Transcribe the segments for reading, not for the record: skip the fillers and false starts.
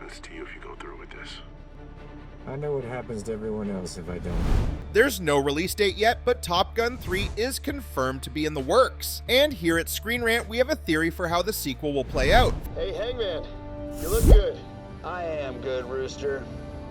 happens to you if you go through with this. I know what happens to everyone else if I don't. There's no release date yet, but Top Gun 3 is confirmed to be in the works. And here at ScreenRant, we have a theory for how the sequel will play out. Hey, Hangman, you look good. I am good, Rooster.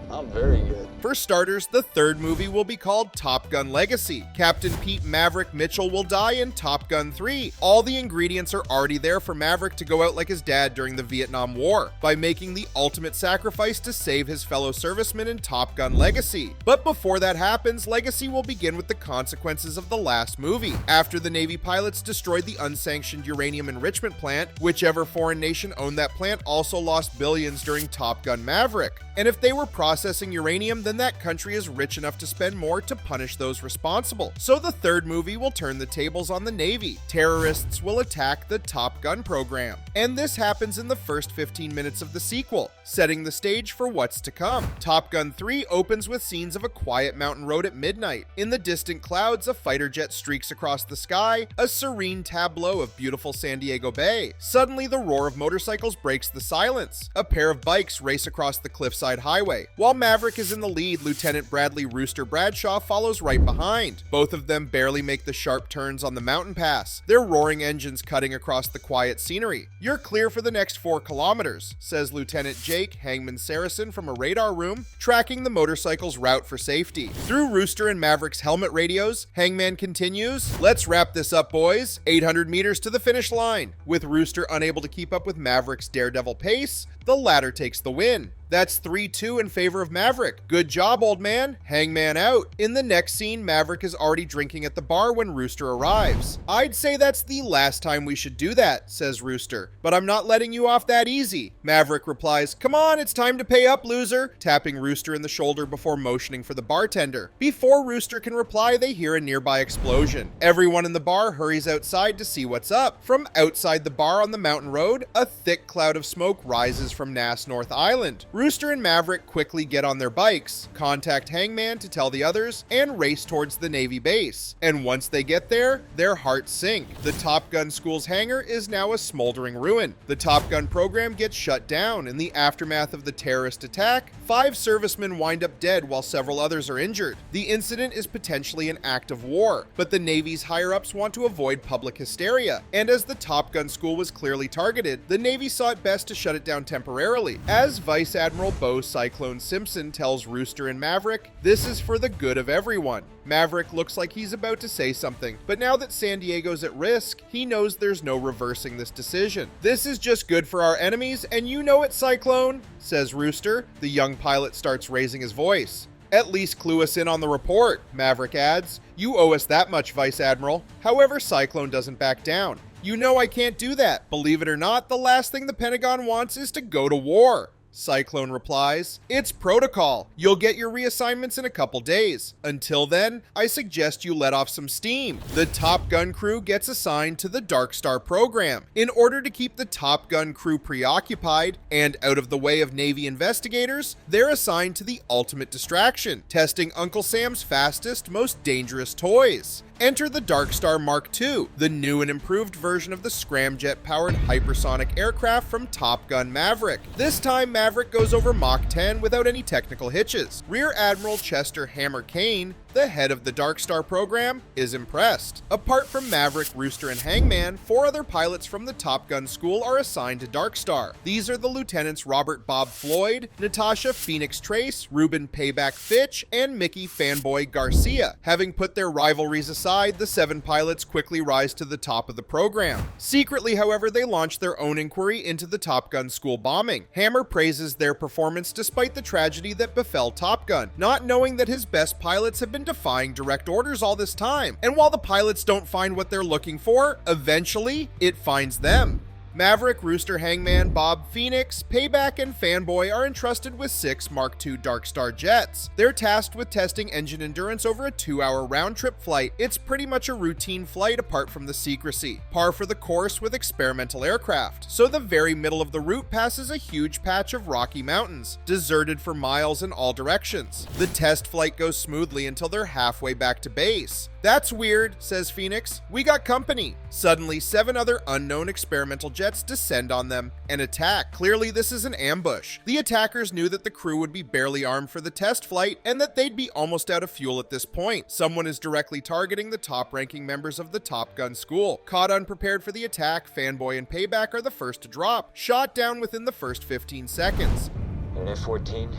I'm very good. For starters, the third movie will be called Top Gun Legacy. Captain Pete Maverick Mitchell will die in Top Gun 3. All the ingredients are already there for Maverick to go out like his dad during the Vietnam War, by making the ultimate sacrifice to save his fellow servicemen in Top Gun Legacy. But before that happens, Legacy will begin with the consequences of the last movie. After the Navy pilots destroyed the unsanctioned uranium enrichment plant, whichever foreign nation owned that plant also lost billions during Top Gun Maverick. And if they were processing uranium, then that country is rich enough to spend more to punish those responsible. So the third movie will turn the tables on the Navy. Terrorists will attack the Top Gun program. And this happens in the first 15 minutes of the sequel, setting the stage for what's to come. Top Gun 3 opens with scenes of a quiet mountain road at midnight. In the distant clouds, a fighter jet streaks across the sky, a serene tableau of beautiful San Diego Bay. Suddenly, the roar of motorcycles breaks the silence. A pair of bikes race across the cliffside highway. While Maverick is in the lead, Lieutenant Bradley Rooster Bradshaw follows right behind. Both of them barely make the sharp turns on the mountain pass, their roaring engines cutting across the quiet scenery. "You're clear for the next 4 kilometers, says Lieutenant Jake Hangman Saracen from a radar room, tracking the motorcycle's route for safety. Through Rooster and Maverick's helmet radios, Hangman continues, "Let's wrap this up, boys. 800 meters to the finish line." With Rooster unable to keep up with Maverick's daredevil pace, the latter takes the win. That's 3-2 in favor of Maverick. "Good job, old man. Hangman out." In the next scene, Maverick is already drinking at the bar when Rooster arrives. "I'd say that's the last time we should do that," says Rooster, "but I'm not letting you off that easy." Maverick replies, "Come on, it's time to pay up, loser," tapping Rooster in the shoulder before motioning for the bartender. Before Rooster can reply, they hear a nearby explosion. Everyone in the bar hurries outside to see what's up. From outside the bar on the mountain road, a thick cloud of smoke rises from Nass North Island. Rooster and Maverick quickly get on their bikes, contact Hangman to tell the others, and race towards the Navy base. And once they get there, their hearts sink. The Top Gun school's hangar is now a smoldering ruin. The Top Gun program gets shut down. In the aftermath of the terrorist attack, 5 servicemen wind up dead while several others are injured. The incident is potentially an act of war, but the Navy's higher-ups want to avoid public hysteria. And as the Top Gun school was clearly targeted, the Navy saw it best to shut it down temporarily. As Vice Admiral Bo Cyclone Simpson tells Rooster and Maverick, "This is for the good of everyone." Maverick looks like he's about to say something, but now that San Diego's at risk, he knows there's no reversing this decision. "This is just good for our enemies, and you know it, Cyclone," says Rooster. The young pilot starts raising his voice. "At least clue us in on the report," Maverick adds. "You owe us that much, Vice Admiral." However, Cyclone doesn't back down. "You know I can't do that. Believe it or not, the last thing the Pentagon wants is to go to war." Cyclone replies, "It's protocol. You'll get your reassignments in a couple days. Until then, I suggest you let off some steam." The Top Gun crew gets assigned to the Darkstar program. In order to keep the Top Gun crew preoccupied and out of the way of Navy investigators, they're assigned to the ultimate distraction, testing Uncle Sam's fastest, most dangerous toys. Enter the Darkstar Mark II, the new and improved version of the scramjet-powered hypersonic aircraft from Top Gun Maverick. This time, Maverick goes over Mach 10 without any technical hitches. Rear Admiral Chester Hammer Kane, the head of the Darkstar program, is impressed. Apart from Maverick, Rooster, and Hangman, 4 other pilots from the Top Gun school are assigned to Darkstar. These are the Lieutenants Robert Bob Floyd, Natasha Phoenix Trace, Ruben Payback Fitch, and Mickey Fanboy Garcia. Having put their rivalries aside, the 7 pilots quickly rise to the top of the program. Secretly, however, they launch their own inquiry into the Top Gun school bombing. Hammer praises their performance despite the tragedy that befell Top Gun, not knowing that his best pilots have been defying direct orders all this time. And while the pilots don't find what they're looking for, eventually, it finds them. Maverick, Rooster, Hangman, Bob, Phoenix, Payback, and Fanboy are entrusted with 6 Mark II Darkstar jets. They're tasked with testing engine endurance over a 2-hour round-trip flight. It's pretty much a routine flight apart from the secrecy, par for the course with experimental aircraft. So the very middle of the route passes a huge patch of rocky mountains, deserted for miles in all directions. The test flight goes smoothly until they're halfway back to base. "That's weird," says Phoenix. "We got company." Suddenly, 7 other unknown experimental jets descend on them and attack. Clearly, this is an ambush. The attackers knew that the crew would be barely armed for the test flight and that they'd be almost out of fuel at this point. Someone is directly targeting the top-ranking members of the Top Gun school. Caught unprepared for the attack, Fanboy and Payback are the first to drop, shot down within the first 15 seconds. An F-14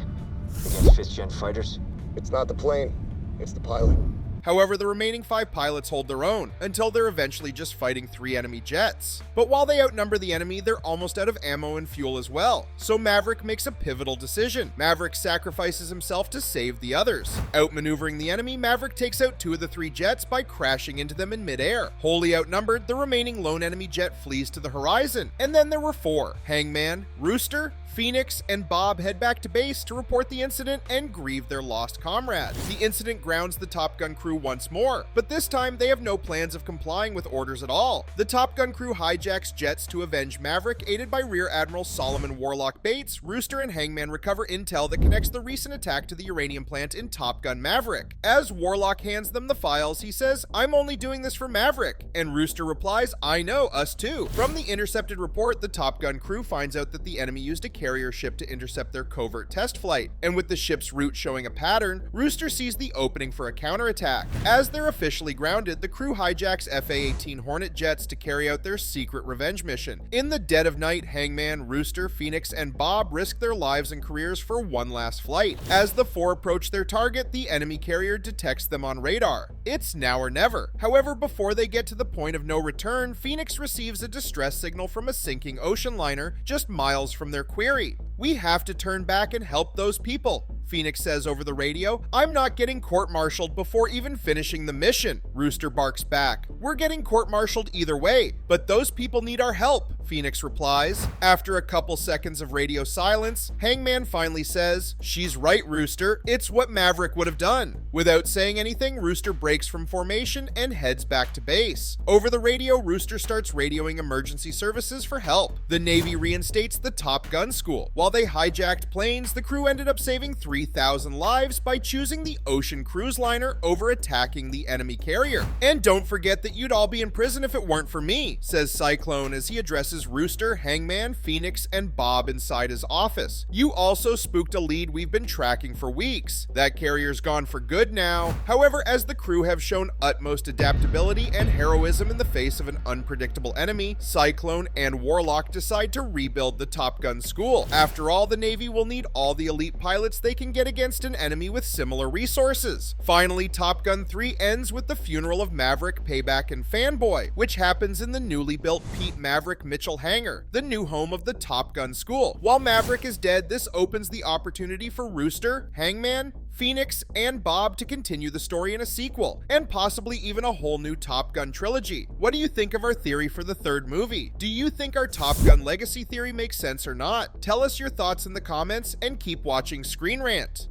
against 5th-gen fighters? It's not the plane, it's the pilot. However, the remaining 5 pilots hold their own, until they're eventually just fighting 3 enemy jets. But while they outnumber the enemy, they're almost out of ammo and fuel as well. So Maverick makes a pivotal decision. Maverick sacrifices himself to save the others. Outmaneuvering the enemy, Maverick takes out 2 of the 3 jets by crashing into them in midair. Wholly outnumbered, the remaining lone enemy jet flees to the horizon. And then there were 4. Hangman, Rooster, Phoenix, and Bob head back to base to report the incident and grieve their lost comrade. The incident grounds the Top Gun crew once more, but this time they have no plans of complying with orders at all. The Top Gun crew hijacks jets to avenge Maverick, aided by Rear Admiral Solomon Warlock Bates. Rooster and Hangman recover intel that connects the recent attack to the uranium plant in Top Gun Maverick. As Warlock hands them the files, he says, "I'm only doing this for Maverick," and Rooster replies, "I know, us too." From the intercepted report, the Top Gun crew finds out that the enemy used a carrier ship to intercept their covert test flight, and with the ship's route showing a pattern, Rooster sees the opening for a counterattack. As they're officially grounded, the crew hijacks FA-18 Hornet jets to carry out their secret revenge mission. In the dead of night, Hangman, Rooster, Phoenix, and Bob risk their lives and careers for one last flight. As the 4 approach their target, the enemy carrier detects them on radar. It's now or never. However, before they get to the point of no return, Phoenix receives a distress signal from a sinking ocean liner just miles from their quarry. "We have to turn back and help those people," Phoenix says over the radio. "I'm not getting court-martialed before even finishing the mission," Rooster barks back. "We're getting court-martialed either way, but those people need our help," Phoenix replies. After a couple seconds of radio silence, Hangman finally says, "She's right, Rooster. It's what Maverick would have done." Without saying anything, Rooster breaks from formation and heads back to base. Over the radio, Rooster starts radioing emergency services for help. The Navy reinstates the Top Gun school. While they hijacked planes, the crew ended up saving 3,000 lives by choosing the ocean cruise liner over attacking the enemy carrier. "And don't forget that you'd all be in prison if it weren't for me," says Cyclone as he addresses Rooster, Hangman, Phoenix, and Bob inside his office. "You also spooked a lead we've been tracking for weeks. That carrier's gone for good now." However, as the crew have shown utmost adaptability and heroism in the face of an unpredictable enemy, Cyclone and Warlock decide to rebuild the Top Gun school. After all, the Navy will need all the elite pilots they can get against an enemy with similar resources. Finally, Top Gun 3 ends with the funeral of Maverick, Payback, and Fanboy, which happens in the newly built Pete Maverick Mitchell hangar, the new home of the Top Gun school. While Maverick is dead, this opens the opportunity for Rooster, Hangman, Phoenix, and Bob to continue the story in a sequel, and possibly even a whole new Top Gun trilogy. What do you think of our theory for the 3rd movie? Do you think our Top Gun legacy theory makes sense or not? Tell us your thoughts in the comments, and keep watching ScreenRant.